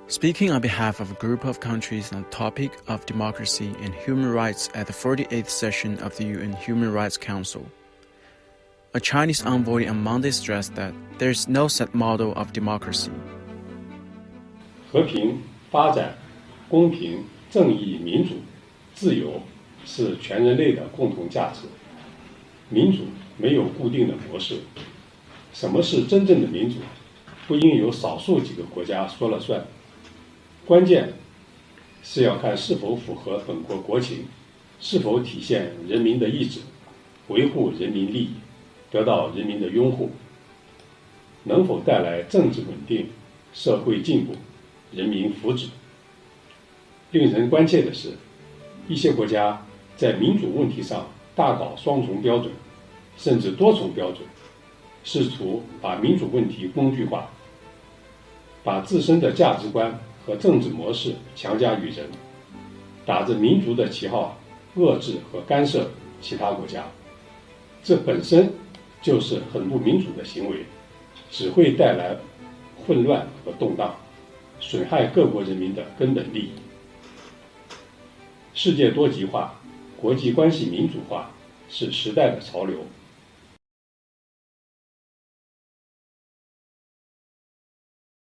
Speaking on behalf of a group of countries on the topic of democracy and human rights at the 48th session of the UN Human Rights Council, a Chinese envoy on Monday stressed that there is no set model of democracy. 和平、发展、公平、正义、民主、自由是全人类的共同价值。民主没有固定的模式，什么是真正的民主，不应由少数几个国家说了算。关键是要看是否符合本国国情，是否体现人民的意志，维护人民利益，得到人民的拥护，能否带来政治稳定、社会进步、人民福祉。令人关切的是，一些国家在民主问题上大搞双重标准，甚至多重标准，试图把民主问题工具化，把自身的价值观和政治模式强加于人，打着民族的旗号遏制和干涉其他国家。这本身就是很不民主的行为，只会带来混乱和动荡，损害各国人民的根本利益。世界多极化、国际关系民主化是时代的潮流，